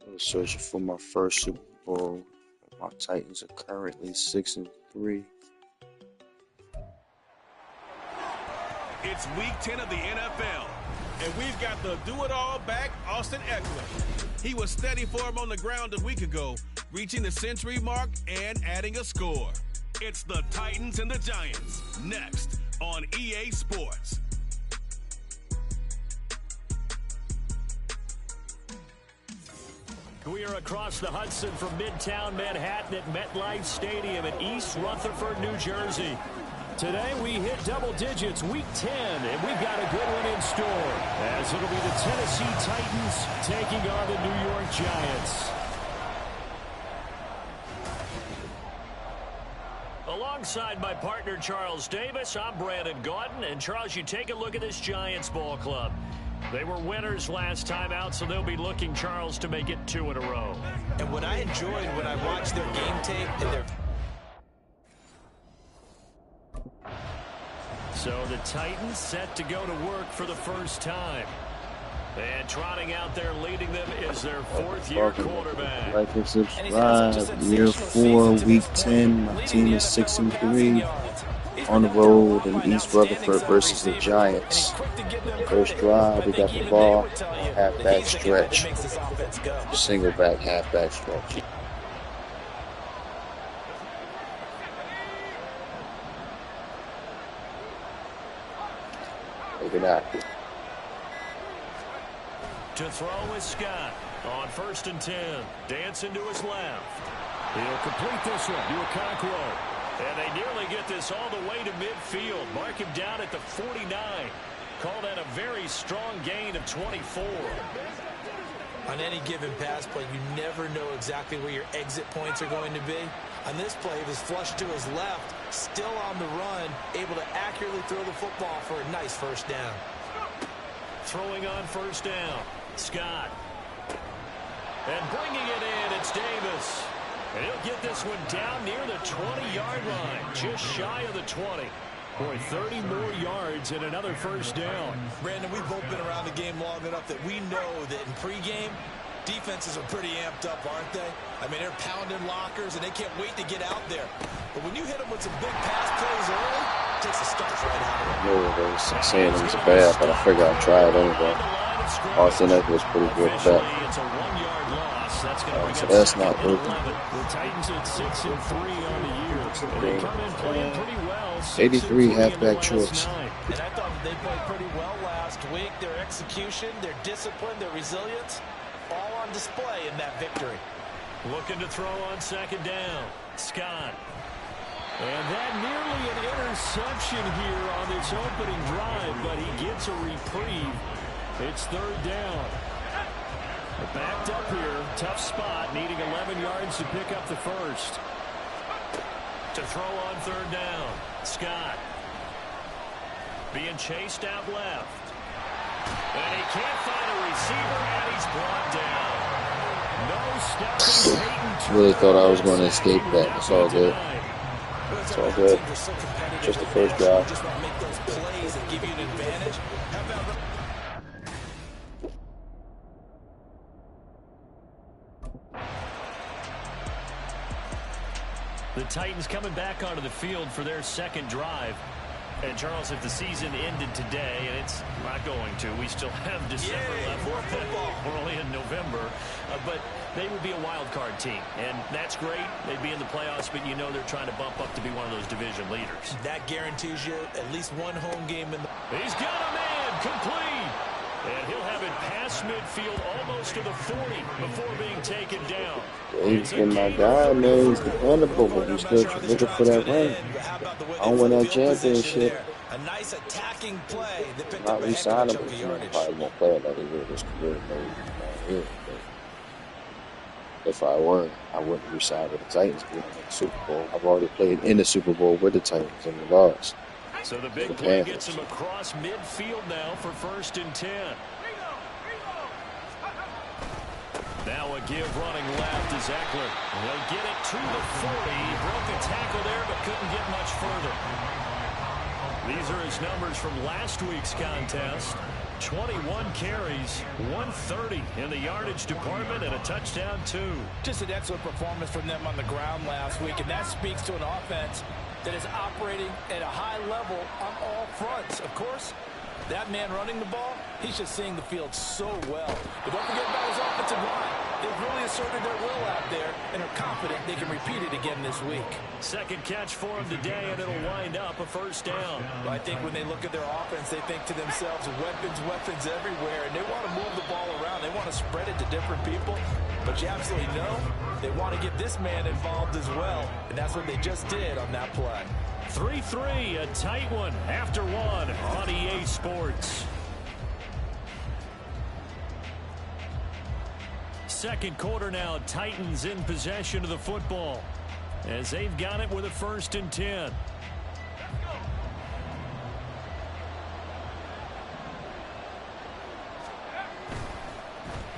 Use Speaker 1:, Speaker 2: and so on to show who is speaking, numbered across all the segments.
Speaker 1: I'm searching for my first Super Bowl. My Titans are currently 6-3.
Speaker 2: It's week 10 of the NFL, and we've got the do-it-all back, Austin Eckler. He was steady for him on the ground a week ago, reaching the century mark and adding a score. It's the Titans and the Giants, next on EA Sports.
Speaker 3: We are across the Hudson from Midtown Manhattan at MetLife Stadium in East Rutherford, New Jersey. Today we hit double digits, week 10, and we've got a good one in store, as it'll be the Tennessee Titans taking on the New York Giants. Alongside my partner Charles Davis, I'm Brandon Gauton, and Charles, you take a look at this Giants ball club. They were winners last time out, so they'll be looking, Charles, to make it 2 in a row.
Speaker 4: And what I enjoyed when I watched their game tape and their...
Speaker 3: So the Titans set to go to work for the first time. And trotting out there leading them is their fourth-year quarterback.
Speaker 1: Like and subscribe. Year 4, week 10. My team is 6-3. On the road in East Rutherford versus the Giants. First drive, we got the ball, halfback stretch, single back, halfback stretch. Look at that.
Speaker 3: To throw is Scott on 1st and 10. Dancing to his left. He'll complete this one to Okonkwo. And they nearly get this all the way to midfield. Mark him down at the 49. Call that a very strong gain of 24.
Speaker 4: On any given pass play, you never know exactly where your exit points are going to be. On this play, he was flushed to his left, still on the run, able to accurately throw the football for a nice first down.
Speaker 3: Throwing on 1st down, Scott. And bringing it in, it's Davis. And he'll get this one down near the 20-yard line, just shy of the 20. Boy, 30 more yards and another first down.
Speaker 4: Brandon, we've both been around the game long enough that we know that in pregame, defenses are pretty amped up, aren't they? I mean, they're pounding lockers, and they can't wait to get out there. But when you hit them with some big pass plays early, it takes the starch right out of them.
Speaker 1: I knew it was saying it was bad, but I figured I'd try it anyway. Austin Eckler was pretty good at that.
Speaker 3: It's a 1-yard loss. That's going to bring
Speaker 1: So
Speaker 3: up
Speaker 1: that's not
Speaker 3: second and
Speaker 1: working.
Speaker 3: 11. The Titans at 6-3 on the year. They come in playing pretty well.
Speaker 1: 83
Speaker 3: 6-3
Speaker 1: halfback
Speaker 3: in the last
Speaker 1: choice.
Speaker 3: 9.
Speaker 4: And I thought that they played pretty well last week. Their execution, their discipline, their resilience, all on display in that victory.
Speaker 3: Looking to throw on 2nd down. Scott. And that nearly an interception here on this opening drive, but he gets a reprieve. It's 3rd down. They're backed up here. Tough spot, needing 11 yards to pick up the first. To throw on 3rd down. Scott. Being chased out left. And he can't find a receiver, and he's brought down. No stopping Peyton.
Speaker 1: Really thought I was going to escape that. It's all good. It's all good. Just the first drive.
Speaker 4: Just want to make those plays that give you an advantage.
Speaker 3: The Titans coming back onto the field for their 2nd drive. And, Charles, if the season ended today, and it's not going to, we still have December left.
Speaker 4: More football.
Speaker 3: We're only in November. But they would be a wild card team. And that's great. They'd be in the playoffs, but you know they're trying to bump up to be one of those division leaders.
Speaker 4: That guarantees you at least one home game in the...
Speaker 3: He's got a man complete. And he'll have it past midfield almost to the 40 before being taken down.
Speaker 1: He's been my guy, man. He's dependable, but he's still looking for that ring. I don't win that championship.
Speaker 4: A nice attacking play that picked
Speaker 1: Not
Speaker 4: up a heck of a chunk
Speaker 1: resignable.
Speaker 4: of yardage.
Speaker 1: Probably won't play like he did his career, maybe. If I were, I wouldn't resign with the Titans being in the Super Bowl. I've already played in the Super Bowl with the Titans and we lost.
Speaker 3: So the big play gets him across midfield now for 1st and 10. Now a give running left is Eckler. They'll get it to the 40. He broke a tackle there but couldn't get much further. These are his numbers from last week's contest. 21 carries, 130 in the yardage department, and a touchdown, 2.
Speaker 5: Just an excellent performance from them on the ground last week, and that speaks to an offense that is operating at a high level on all fronts. Of course, that man running the ball, he's just seeing the field so well. But don't forget about his offensive line. They've really asserted their will out there and are confident they can repeat it again this week.
Speaker 3: Second catch for him today, and it'll wind up a first down.
Speaker 5: Well, I think when they look at their offense, they think to themselves, weapons everywhere, and they want to move the ball around. They want to spread it to different people. But you absolutely know they want to get this man involved as well, and that's what they just did on that play.
Speaker 3: 3-3, a tight one after one on EA Sports. Second quarter now, Titans in possession of the football as they've got it with a 1st and 10.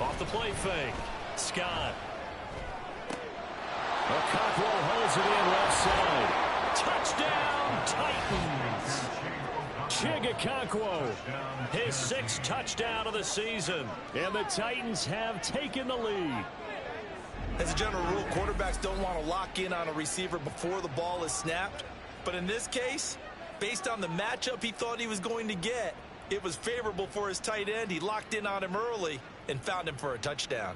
Speaker 3: Off the play fake, Scott. Cockrell holds it in left side. Touchdown, Titans. Chigakonkwo, his 6th touchdown of the season, and the Titans have taken the lead.
Speaker 4: As a general rule, quarterbacks don't want to lock in on a receiver before the ball is snapped. But in this case, based on the matchup he thought he was going to get, it was favorable for his tight end. He locked in on him early and found him for a touchdown.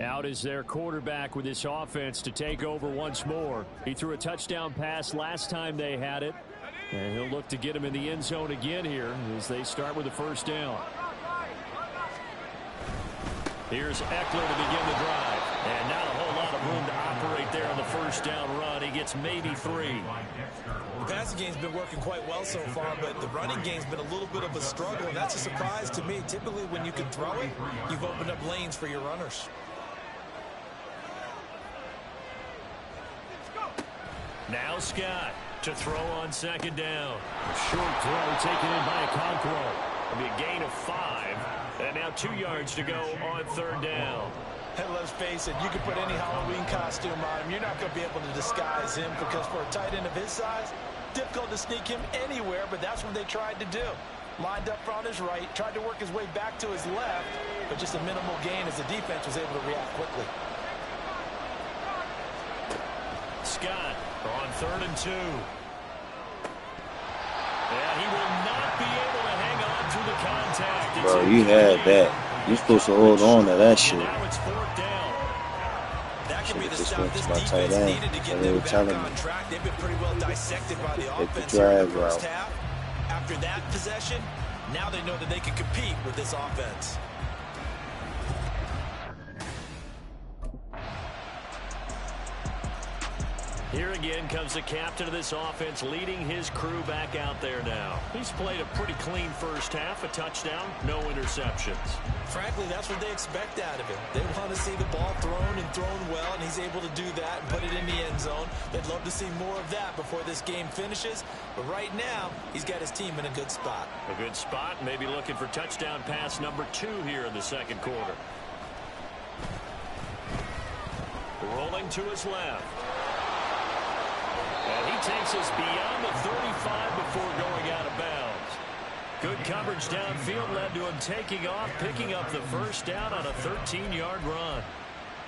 Speaker 3: Out is their quarterback with this offense to take over once more. He threw a touchdown pass last time they had it, and he'll look to get him in the end zone again here as they start with a first down. Here's Eckler to begin the drive, and not a whole lot of room to operate there on the first down run. He gets maybe 3.
Speaker 4: The passing game's been working quite well so far, but the running game's been a little bit of a struggle, and that's a surprise to me. Typically, when you can throw it, you've opened up lanes for your runners.
Speaker 3: Now Scott to throw on 2nd down. Short throw taken in by Okonkwo. It'll be a gain of 5. And now 2 yards to go on 3rd down.
Speaker 4: And let's face it, you can put any Halloween costume on him. You're not going to be able to disguise him because for a tight end of his size, difficult to sneak him anywhere, but that's what they tried to do. Lined up on his right, tried to work his way back to his left, but just a minimal gain as the defense was able to react quickly.
Speaker 3: Scott on 3rd and 2. And he will not be able to hang on through the contact.
Speaker 1: Bro, you had that. You're supposed to hold on to that shit.
Speaker 3: Now it's 4th down.
Speaker 4: That could be the
Speaker 1: Just
Speaker 4: stop
Speaker 1: went
Speaker 4: this
Speaker 1: to my tight
Speaker 4: defense
Speaker 1: end,
Speaker 4: needed to get
Speaker 1: and they
Speaker 4: them
Speaker 1: were
Speaker 4: back
Speaker 1: telling
Speaker 4: on
Speaker 1: me,
Speaker 4: track. They've been pretty well dissected by the
Speaker 1: take the
Speaker 4: offense here in the
Speaker 1: drag
Speaker 4: first
Speaker 1: route.
Speaker 4: half. After that possession, now they know that they can compete with this offense.
Speaker 3: Here again comes the captain of this offense, leading his crew back out there now. He's played a pretty clean first half, a touchdown, no interceptions.
Speaker 4: Frankly, that's what they expect out of him. They want to see the ball thrown and thrown well, and he's able to do that and put it in the end zone. They'd love to see more of that before this game finishes. But right now, he's got his team in a good spot.
Speaker 3: A good spot, maybe looking for touchdown pass number 2 here in the 2nd quarter. Rolling to his left. And he takes us beyond the 35 before going out of bounds. Good coverage downfield led to him taking off, picking up the first down on a 13-yard run.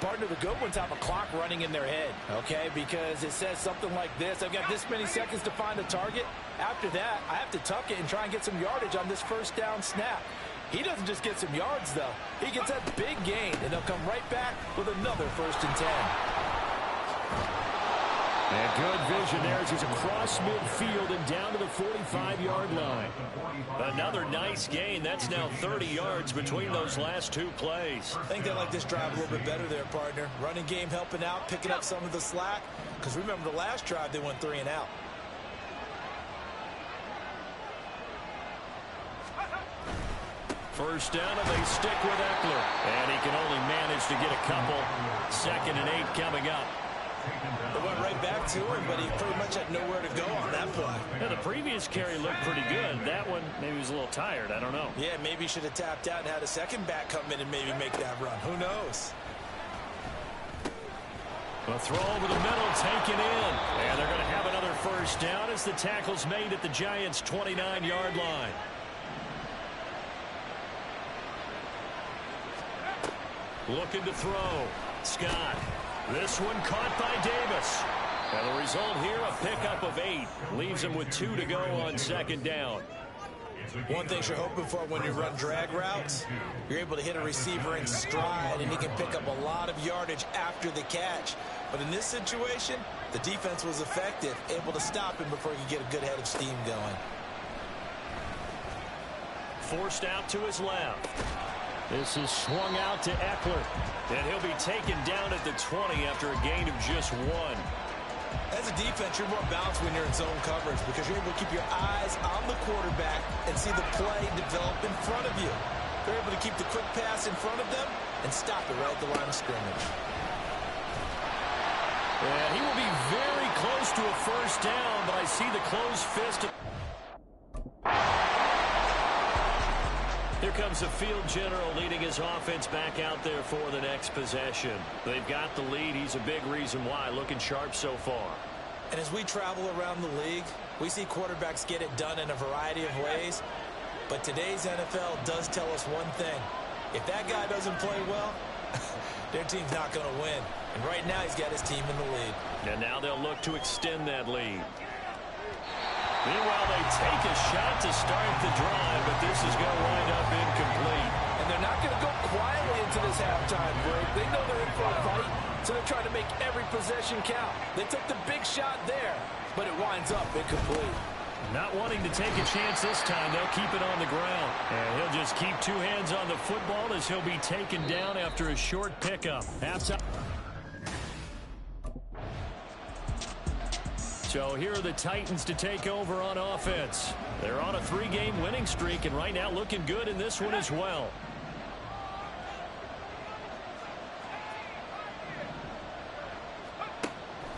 Speaker 5: Partner, the good ones have a clock running in their head, okay? Because it says something like this. I've got this many seconds to find a target. After that, I have to tuck it and try and get some yardage on this first down snap. He doesn't just get some yards, though. He gets that big gain, and they'll come right back with another 1st and 10.
Speaker 3: And good vision there as he's across midfield and down to the 45-yard line. Another nice gain. That's now 30 yards between those last 2 plays.
Speaker 4: I think they like this drive a little bit better there, partner. Running game helping out, picking up some of the slack. Because remember the last drive, they went 3 and out.
Speaker 3: First down, and they stick with Eckler. And he can only manage to get a couple. 2nd and 8 coming up.
Speaker 4: It went right back to him, but he pretty much had nowhere to go on that play.
Speaker 3: Yeah, the previous carry looked pretty good. That one, maybe he was a little tired. I don't know.
Speaker 4: Yeah, maybe he should have tapped out and had a second back come in and maybe make that run. Who knows?
Speaker 3: A throw over the middle, taken in. And they're going to have another first down as the tackle's made at the Giants' 29-yard line. Looking to throw. Scott. This one caught by Davis. And the result here, a pickup of 8. Leaves him with 2 to go on second down.
Speaker 4: One thing you're hoping for when you run drag routes, you're able to hit a receiver in stride, and he can pick up a lot of yardage after the catch. But in this situation, the defense was effective, able to stop him before he could get a good head of steam going.
Speaker 3: Forced out to his left. This is swung out to Eckler. And he'll be taken down at the 20 after a gain of just 1.
Speaker 4: As a defense, you're more balanced when you're in zone coverage because you're able to keep your eyes on the quarterback and see the play develop in front of you. They're able to keep the quick pass in front of them and stop it right at the line of scrimmage.
Speaker 3: Yeah, he will be very close to a first down, but I see the closed fist. Here comes the field general leading his offense back out there for the next possession. They've got the lead. He's a big reason why. Looking sharp so far.
Speaker 4: And as we travel around the league, we see quarterbacks get it done in a variety of ways. But today's NFL does tell us one thing. If that guy doesn't play well, their team's not going to win. And right now he's got his team in the lead.
Speaker 3: And now they'll look to extend that lead. Meanwhile, they take a shot to start the drive, but this is going to wind up incomplete.
Speaker 5: And they're not going to go quietly into this halftime break. They know they're in for a fight, so they're trying to make every possession count. They took the big shot there, but it winds up incomplete.
Speaker 3: Not wanting to take a chance this time, they'll keep it on the ground. And he'll just keep 2 hands on the football as he'll be taken down after a short pickup. Outside. So here are the Titans to take over on offense. They're on a 3-game winning streak, and right now looking good in this one as well.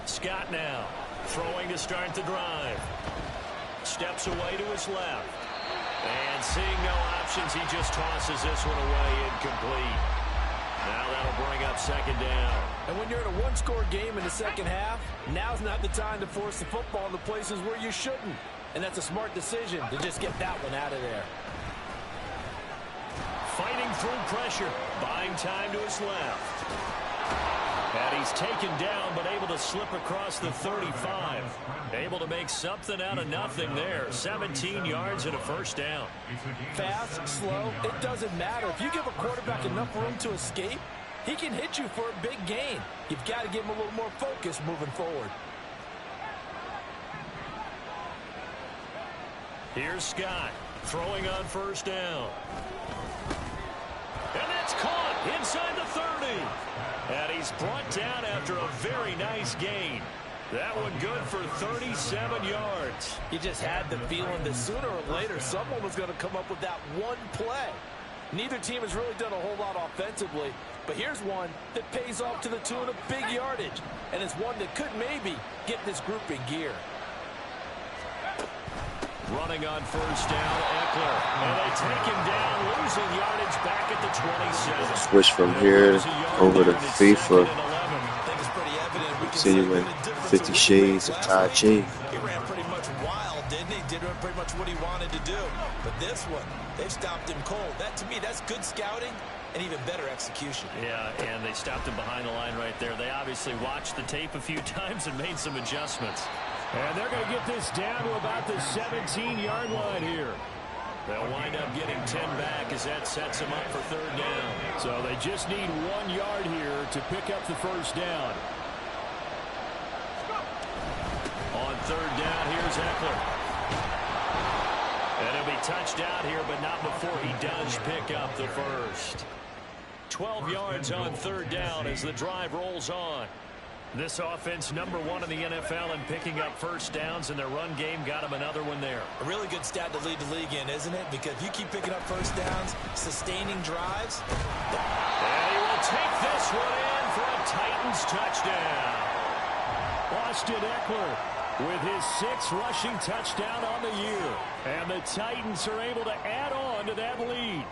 Speaker 3: Scott now throwing to start the drive. Steps away to his left. And seeing no options, he just tosses this one away incomplete. Now that'll bring up second down.
Speaker 5: And when you're in a one-score game in the second half, now's not the time to force the football in the places where you shouldn't. And that's a smart decision to just get that one out of there.
Speaker 3: Fighting through pressure, buying time to his left. And he's taken down, but able to slip across the 35. Able to make something out of nothing there. 17 yards and a first down.
Speaker 5: Fast, slow, it doesn't matter. If you give a quarterback enough room to escape, he can hit you for a big gain. You've got to give him a little more focus moving forward.
Speaker 3: Here's Scott throwing on first down. And that's caught inside the 30. And he's brought down after a very nice gain. That one good for 37 yards.
Speaker 5: You just had the feeling that sooner or later someone was going to come up with that one play. Neither team has really done a whole lot offensively, but here's one that pays off to the tune of big yardage, and it's one that could maybe get this group in gear.
Speaker 3: Running on first down, Eckler. And they take him down, losing yardage back at the 27.
Speaker 1: Switch from here over to FIFA. Continuing 50 Shades of Tai Chi.
Speaker 4: He ran pretty much wild, didn't he? Did pretty much what he wanted to do. But this one, they stopped him cold. That, to me, that's good scouting and even better execution.
Speaker 3: Yeah, and they stopped him behind the line right there. They obviously watched the tape a few times and made some adjustments. And they're going to get this down to about the 17-yard line here. They'll wind up getting 10 back as that sets them up for third down. So they just need 1 yard here to pick up the first down. On third down, here's Eckler. And he'll be touched out here, but not before he does pick up the first. 12 yards on third down as the drive rolls on. This offense #1 in the NFL in picking up first downs, and their run game got him another one there.
Speaker 4: A really good stat to lead the league in, isn't it? Because if you keep picking up first downs, sustaining drives.
Speaker 3: And he will take this one in for a Titans touchdown. Austin Eckler with his 6th rushing touchdown on the year. And the Titans are able to add on to that lead.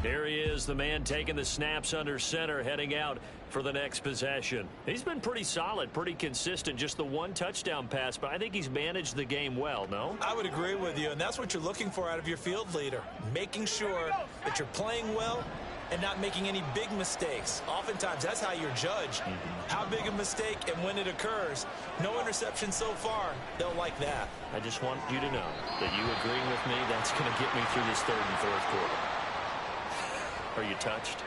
Speaker 3: There he is, the man taking the snaps under center, heading out for the next possession. He's been pretty solid, pretty consistent, just the 1 touchdown pass, but I think he's managed the game well, no?
Speaker 5: I would agree with you, and that's what you're looking for out of your field leader, making sure that you're playing well and not making any big mistakes. Oftentimes, that's how you're judged. How big a mistake and when it occurs. No interception so far. They'll like that.
Speaker 3: I just want you to know that you agreeing with me, that's going to get me through this 3rd and 4th quarter. Are you touched?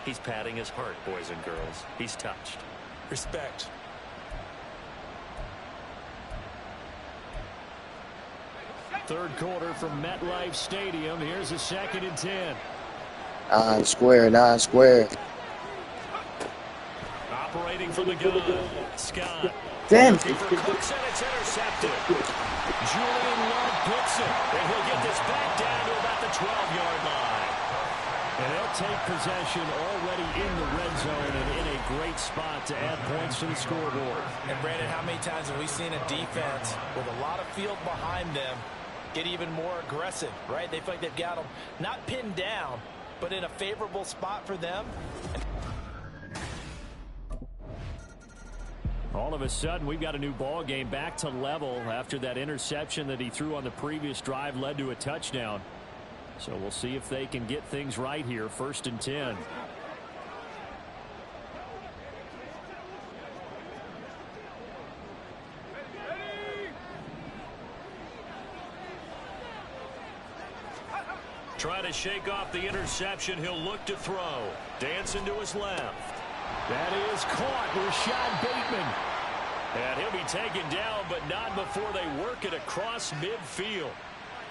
Speaker 3: He's patting his heart, boys and girls. He's touched.
Speaker 5: Respect.
Speaker 3: Third quarter from MetLife Stadium. Here's a 2nd and 10.
Speaker 1: 9 square, 9 square.
Speaker 3: Operating from the gun, Scott.
Speaker 1: Damn.
Speaker 3: For Cooks, and it's intercepted. Julian Love picks it, and he'll get this back down to about the 12-yard line. And they'll take possession already in the red zone and in a great spot to add points to the scoreboard.
Speaker 5: And Brandon, how many times have we seen a defense with a lot of field behind them get even more aggressive, right? They feel like they've got them not pinned down, but in a favorable spot for them.
Speaker 3: All of a sudden, we've got a new ball game back to level after that interception that he threw on the previous drive led to a touchdown. So we'll see if they can get things right here. 1st and 10. Try to shake off the interception. He'll look to throw. Dancing to his left. That is caught. Rashad Bateman. And he'll be taken down, but not before they work it across midfield.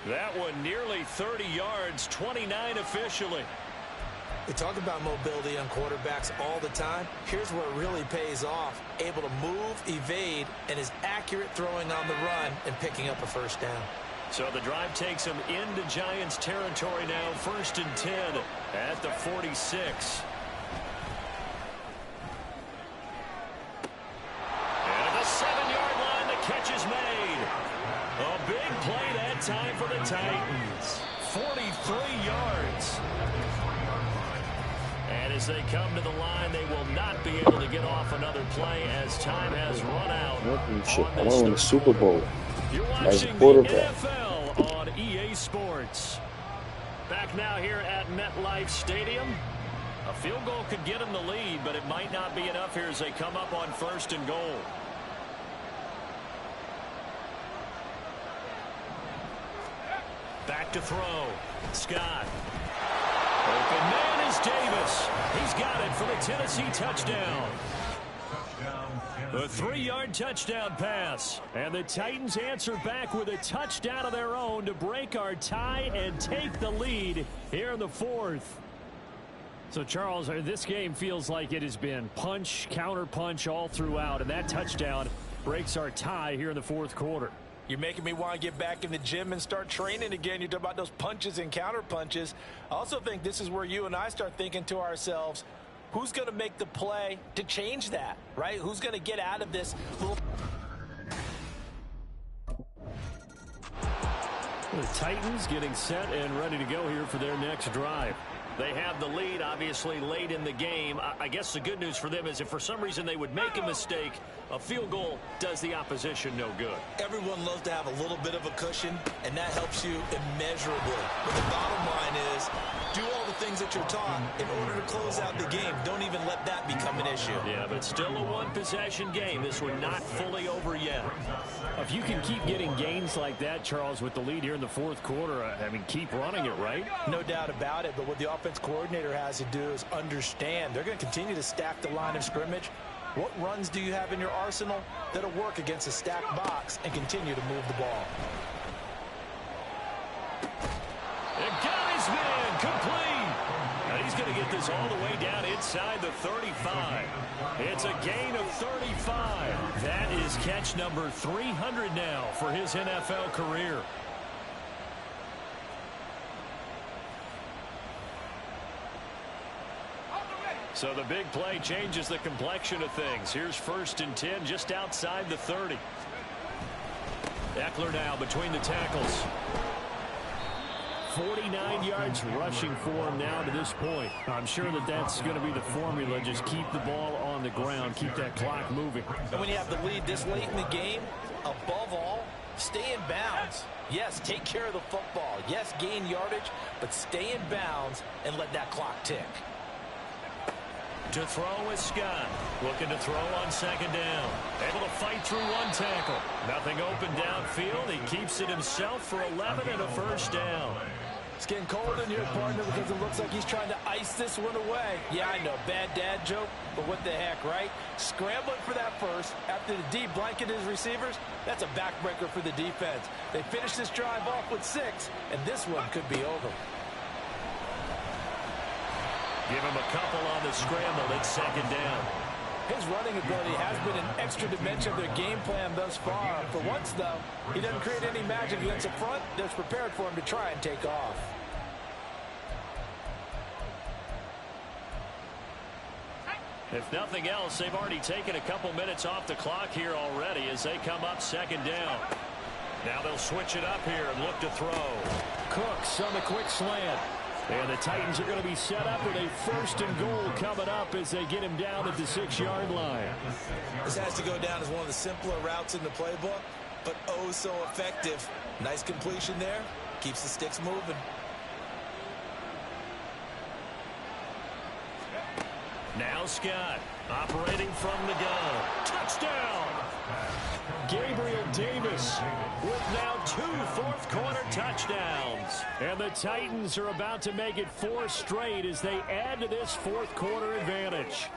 Speaker 3: That one nearly 30 yards, 29 officially.
Speaker 5: We talk about mobility on quarterbacks all the time. Here's where it really pays off. Able to move, evade, and is accurate throwing on the run and picking up a 1st down.
Speaker 3: So the drive takes him into Giants territory now. 1st and 10 at the 46. And at the 7-yard line, the catch is made. A big play that time for the Titans. 43 yards. And as they come to the line, they will not be able to get off another play as time has run out.
Speaker 1: I want to win the Super Bowl as a
Speaker 3: You're watching
Speaker 1: quarterback.
Speaker 3: the NFL on EA Sports. Back now here at MetLife Stadium. A field goal could get them the lead, but it might not be enough here as they come up on 1st and goal. Back to throw. Scott. Open man is Davis. He's got it for the Tennessee touchdown. A 3-yard touchdown pass. And the Titans answer back with a touchdown of their own to break our tie and take the lead here in the 4th. So, Charles, this game feels like it has been punch, counter punch all throughout. And that touchdown breaks our tie here in the 4th quarter.
Speaker 5: You're making me want to get back in the gym and start training again. You talk about those punches and counter punches. I also think this is where you and I start thinking to ourselves, who's going to make the play to change that, right? Who's going to get out of this?
Speaker 3: The Titans getting set and ready to go here for their next drive. They have the lead, obviously, late in the game. I guess the good news for them is if for some reason they would make a mistake, a field goal does the opposition no good.
Speaker 5: Everyone loves to have a little bit of a cushion, and that helps you immeasurably. But the bottom line is, do all the things that you're taught in order to close out the game. Don't even let that become an issue.
Speaker 3: Yeah, but still a one-possession game. This one not fully over yet. If you can keep getting gains like that, Charles, with the lead here in the 4th quarter, I mean, keep running it, right?
Speaker 5: No doubt about it, but what the offense coordinator has to do is understand. They're going to continue to stack the line of scrimmage. What runs do you have in your arsenal that'll work against a stacked box and continue to move the ball?
Speaker 3: And got his man complete. And he's going to get this all the way down inside the 35. It's a gain of 35. That is catch number 300 now for his NFL career. So the big play changes the complexion of things. Here's 1st and 10 just outside the 30. Eckler now between the tackles. 49 yards rushing for him now to this point. I'm sure that that's going to be the formula. Just keep the ball on the ground. Keep that clock moving.
Speaker 5: And when you have the lead this late in the game, above all, stay in bounds. Yes, take care of the football. Yes, gain yardage, but stay in bounds and let that clock tick.
Speaker 3: To throw is Scott. Looking to throw on 2nd down. Able to fight through one tackle. Nothing open downfield. He keeps it himself for 11 and a 1st down.
Speaker 5: It's getting cold in here, partner, because it looks like he's trying to ice this one away. Yeah, I know, bad dad joke, but what the heck, right? Scrambling for that first after the D blanketed his receivers. That's a backbreaker for the defense. They finish this drive off with 6, and this one could be over.
Speaker 3: Give him a couple on the scramble. It's 2nd down.
Speaker 5: His running ability has been an extra dimension of their game plan thus far. For once, though, he doesn't create any magic against the front that's prepared for him to try and take off.
Speaker 3: If nothing else, they've already taken a couple minutes off the clock here already as they come up 2nd down. Now they'll switch it up here and look to throw. Cooks on the quick slant. And the Titans are going to be set up with a 1st and goal coming up as they get him down at the 6-yard line.
Speaker 4: This has to go down as one of the simpler routes in the playbook, but oh so effective. Nice completion there. Keeps the sticks moving.
Speaker 3: Now Scott operating from the gun. Touchdown! Gabriel Davis with now 2 fourth-quarter touchdowns. And the Titans are about to make it 4 straight as they add to this fourth-quarter advantage.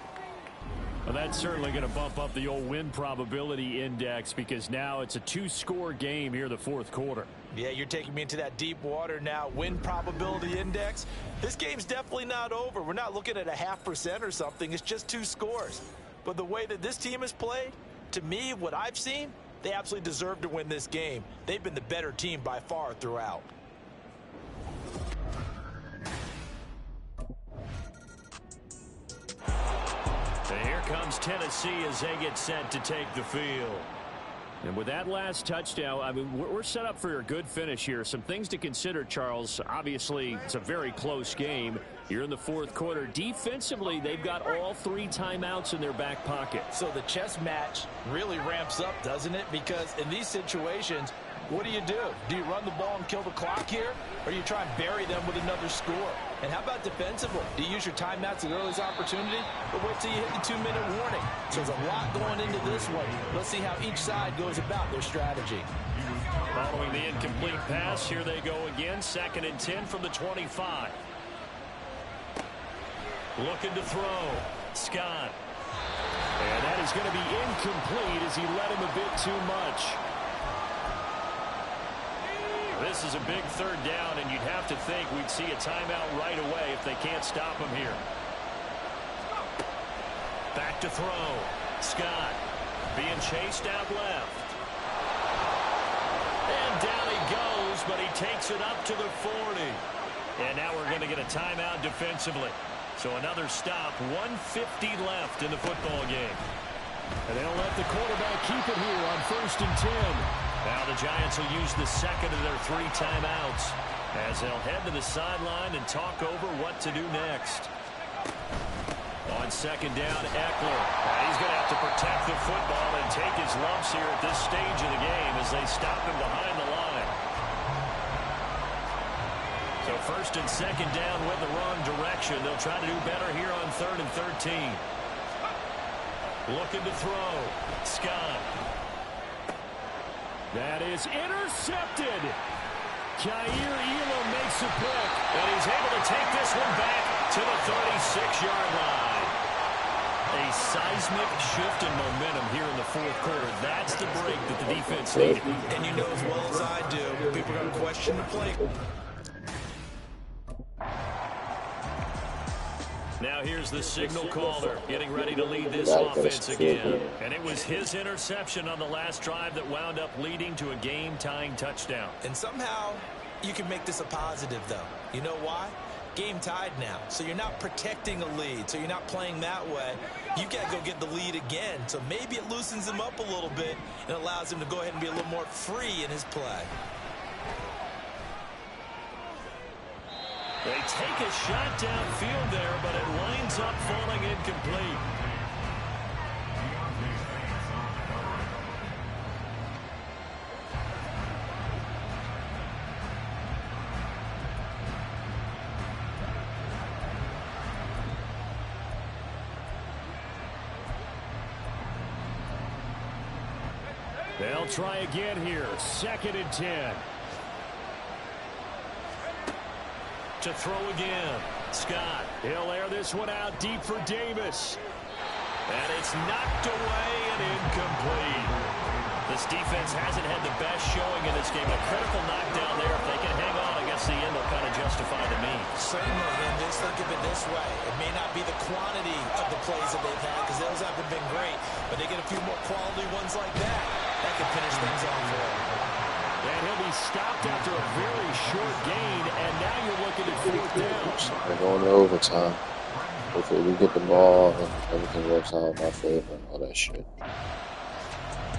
Speaker 3: Well, that's certainly going to bump up the old win probability index because now it's a 2-score game here in the 4th quarter.
Speaker 5: Yeah, you're taking me into that deep water now. Win probability index. This game's definitely not over. We're not looking at a 0.5% or something. It's just 2 scores. But the way that this team has played, to me, what I've seen, they absolutely deserve to win this game. They've been the better team by far throughout.
Speaker 3: And here comes Tennessee as they get set to take the field. And with that last touchdown, I mean, we're set up for a good finish here. Some things to consider, Charles. Obviously, it's a very close game. You're in the 4th quarter. Defensively, they've got all 3 timeouts in their back pocket.
Speaker 5: So the chess match really ramps up, doesn't it? Because in these situations, what do? Do you run the ball and kill the clock here? Or do you try and bury them with another score? And how about defensively? Do you use your timeouts at earliest opportunity? Or wait till you hit the 2-minute warning? So there's a lot going into this one. Let's see how each side goes about their strategy.
Speaker 3: Following the incomplete pass, here they go again. 2nd and 10 from the 25. Looking to throw. Scott. And that is going to be incomplete as he led him a bit too much. This is a big 3rd down, and you'd have to think we'd see a timeout right away if they can't stop him here. Back to throw. Scott being chased out left. And down he goes, but he takes it up to the 40. And now we're going to get a timeout defensively. So another stop, 1:50 left in the football game.
Speaker 5: And they'll let the quarterback keep it here on 1st and 10.
Speaker 3: Now the Giants will use the 2nd of their 3 timeouts as they'll head to the sideline and talk over what to do next. On 2nd down, Eckler. He's going to have to protect the football and take his lumps here at this stage of the game as they stop him behind the line. So 1st and 2nd down with the wrong direction. They'll try to do better here on 3rd and 13. Looking to throw. Scott. That is intercepted. Kaiir Elam makes a pick, and he's able to take this one back to the 36-yard line. A seismic shift in momentum here in the 4th quarter. That's the break that the defense needed.
Speaker 4: And you know as well as I do, people are going to question the play.
Speaker 3: Now here's the signal caller getting ready to lead this
Speaker 1: Gotta get us
Speaker 3: offense
Speaker 1: a field
Speaker 3: again.
Speaker 1: goal.
Speaker 3: And it was his interception on the last drive that wound up leading to a game-tying touchdown.
Speaker 5: And somehow you can make this a positive, though. You know why? Game tied now, so you're not protecting a lead, so you're not playing that way. You got to go get the lead again, so maybe it loosens him up a little bit and allows him to go ahead and be a little more free in his play.
Speaker 3: They take a shot downfield there, but it winds up falling incomplete. They'll try again here. 2nd and 10. To throw again. Scott. He'll air this one out deep for Davis. And it's knocked away and incomplete. This defense hasn't had the best showing in this game. A critical knockdown there. If they can hang on against the end, they'll kind of justify the means.
Speaker 5: Certainly, and just think of it this way. It may not be the quantity of the plays that they've had, because those haven't been great, but they get a few more quality ones like that. That could finish things off for him.
Speaker 3: And he'll be stopped after a very short gain, and now you're looking at 4th down.
Speaker 1: We're going to overtime. Hopefully we get the ball and everything works out in our favor and all that shit.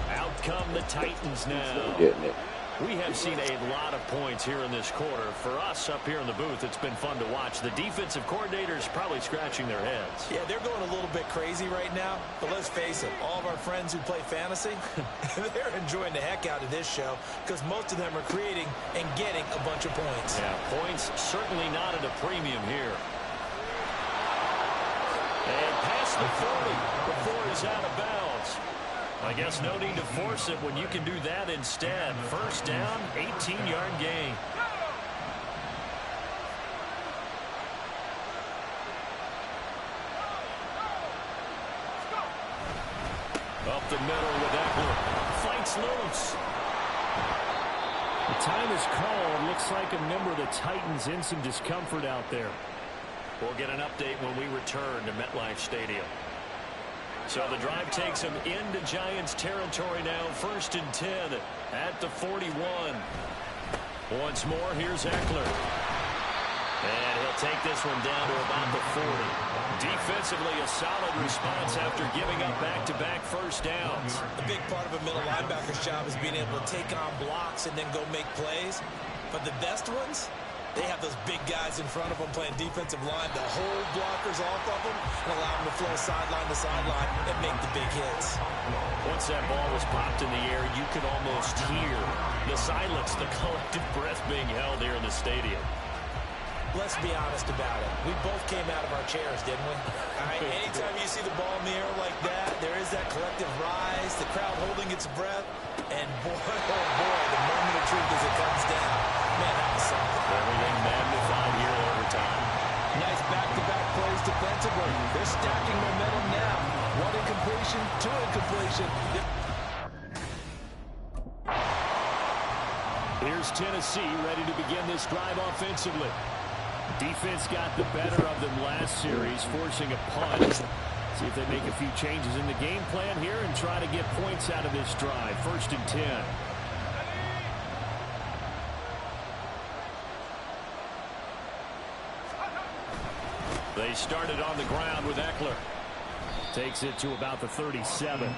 Speaker 3: Out come the Titans now.
Speaker 1: We're getting it.
Speaker 3: We have seen a lot of points here in this quarter. For us up here in the booth, it's been fun to watch. The defensive coordinators probably scratching their heads.
Speaker 5: Yeah, they're going a little bit crazy right now, but let's face it, all of our friends who play fantasy, they're enjoying the heck out of this show because most of them are creating and getting a bunch of points.
Speaker 3: Yeah, points certainly not at a premium here. And past the 40 before he's out of bounds. I guess no need to force it when you can do that instead. 1st down, 18-yard gain. Up the middle with Eckler. Fights loose.
Speaker 6: The time is called. Looks like a member of the Titans in some discomfort out there.
Speaker 3: We'll get an update when we return to MetLife Stadium. So the drive takes him into Giants territory now. 1st and 10 at the 41. Once more, here's Eckler. And he'll take this one down to about the 40. Defensively, a solid response after giving up back-to-back 1st downs.
Speaker 5: A big part of a middle linebacker's job is being able to take on blocks and then go make plays. But the best ones, they have those big guys in front of them playing defensive line to hold blockers off of them and allow them to flow sideline to sideline and make the big hits.
Speaker 3: Once that ball was popped in the air, you could almost hear the silence, the collective breath being held here in the stadium.
Speaker 5: Let's be honest about it. We both came out of our chairs, didn't we? All right, anytime you see the ball in the air like that, there is that collective rise, the crowd holding its breath, and boy, oh boy, the moment of truth as it comes down. Man, that was something.
Speaker 3: Everything magnified here over time.
Speaker 5: Nice back-to-back plays defensively. They're stacking momentum now. 1 incompletion, 2 incompletion.
Speaker 6: Here's Tennessee ready to begin this drive offensively. Defense got the better of them last series, forcing a punt. See if they make a few changes in the game plan here and try to get points out of this drive. 1st and 10.
Speaker 3: They started on the ground with Eckler.
Speaker 6: Takes it to about the 37.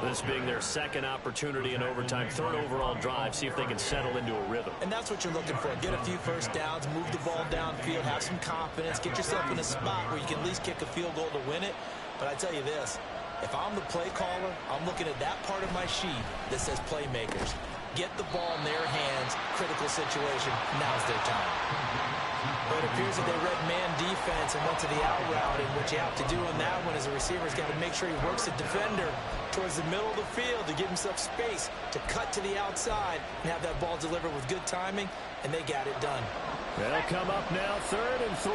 Speaker 3: This being their 2nd opportunity in overtime, 3rd overall drive. See if they can settle into a rhythm.
Speaker 5: And that's what you're looking for. Get a few 1st downs, move the ball downfield, have some confidence, get yourself in a spot where you can at least kick a field goal to win it. But I tell you this, if I'm the play caller, I'm looking at that part of my sheet that says playmakers. Get the ball in their hands, critical situation, now's their time. But it appears that they read man defense and went to the out route, and what you have to do on that one is a receiver's got to make sure he works the defender towards the middle of the field to give himself space to cut to the outside and have that ball delivered with good timing, and they got it done.
Speaker 6: They'll come up now 3rd and 3.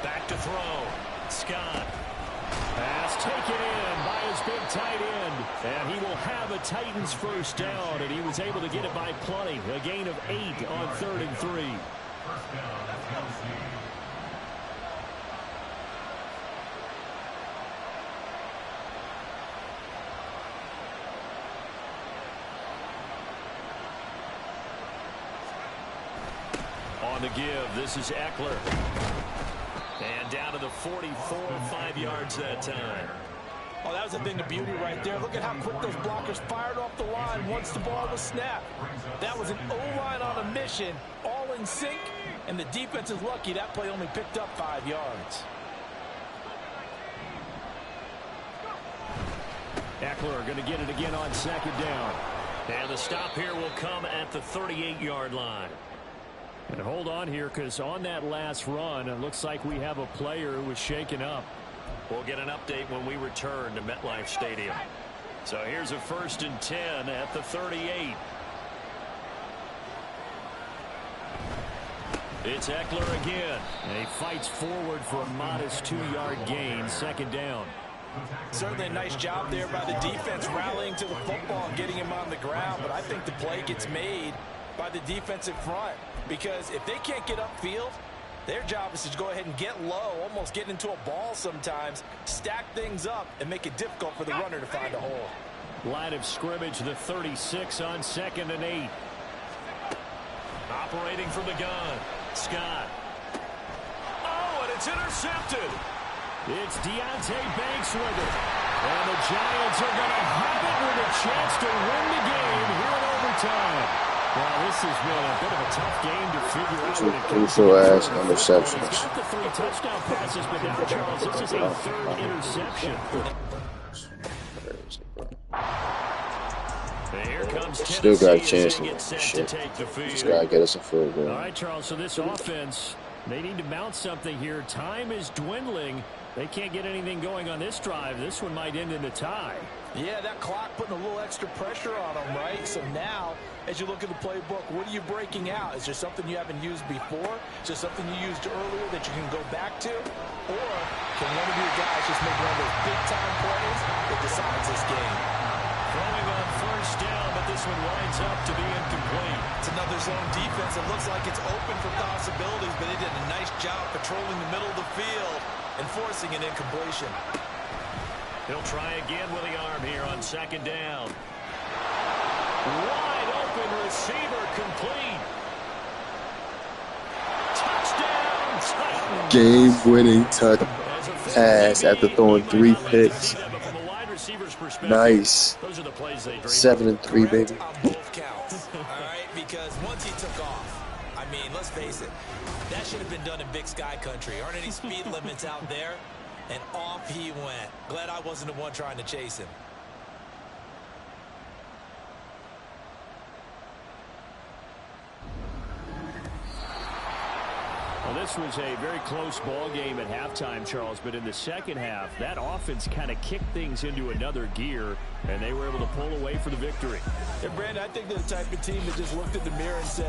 Speaker 3: Back to throw. Scott.
Speaker 6: Pass taken in by his big tight end. And he will have a Titans 1st down, and he was able to get it by plenty. A gain of 8 on 3rd and 3. On the give, this is Eckler. And down to the 44, 5 yards that time.
Speaker 5: Oh, that was a thing of beauty right there. Look at how quick those blockers fired off the line once the ball was snapped. That was an O-line on a mission, all in sync, and the defense is lucky that play only picked up 5 yards.
Speaker 6: Eckler going to get it again on second down. And the stop here will come at the 38-yard line. And hold on here, because on that last run, it looks like we have a player who was shaken up. We'll get an update when we return to MetLife Stadium. So here's a 1st and 10 at the 38. It's Eckler again. And he fights forward for a modest 2-yard gain, second down.
Speaker 5: Certainly a nice job there by the defense rallying to the football and getting him on the ground. But I think the play gets made by the defensive front, because if they can't get upfield, their job is to go ahead and get low, almost get into a ball sometimes, stack things up, and make it difficult for the runner to find a hole.
Speaker 6: Line of scrimmage, the 36 on 2nd and 8. Operating from the gun, Scott. Oh, and it's intercepted. It's Deontay Banks with it. And the Giants are going to have it with a chance to win the game here in overtime. Well, this has been a bit of a tough game to figure out.
Speaker 1: Two crucial-ass interceptions.
Speaker 6: It's got the 3 touchdown passes, but now, Charles, this is a 3rd interception. And here comes
Speaker 1: Still got a
Speaker 6: Tennessee
Speaker 1: chance
Speaker 6: as they get set to take the field.
Speaker 1: Just got to get us a field goal.
Speaker 6: All right, Charles, so this offense, they need to mount something here. Time is dwindling. They can't get anything going on this drive. This one might end in a tie.
Speaker 5: Yeah, that clock putting a little extra pressure on them, right? So now, as you look at the playbook, what are you breaking out? Is there something you haven't used before? Is there something you used earlier that you can go back to? Or can one of your guys just make one of those big-time plays that decides this game?
Speaker 6: Throwing on 1st down, but this one winds up to be incomplete.
Speaker 4: It's another zone defense. It looks like it's open for possibilities, but they did a nice job patrolling the middle of the field and forcing an incompletion.
Speaker 6: He'll try again with the arm here on 2nd down. Wide open receiver, complete. Touchdown, Titans.
Speaker 1: Game-winning touch pass after throwing 3 picks. Nice. 7-3, baby.
Speaker 4: On both counts, all right? Because once he took off, I mean, let's face it, that should have been done in Big Sky Country. Aren't any speed limits out there? And off he went. Glad I wasn't the one trying to chase him.
Speaker 6: Well, this was a very close ball game at halftime, Charles, but in the second half, that offense kind of kicked things into another gear, and they were able to pull away for the victory.
Speaker 5: And, Brandon, I think they're the type of team that just looked at the mirror and said,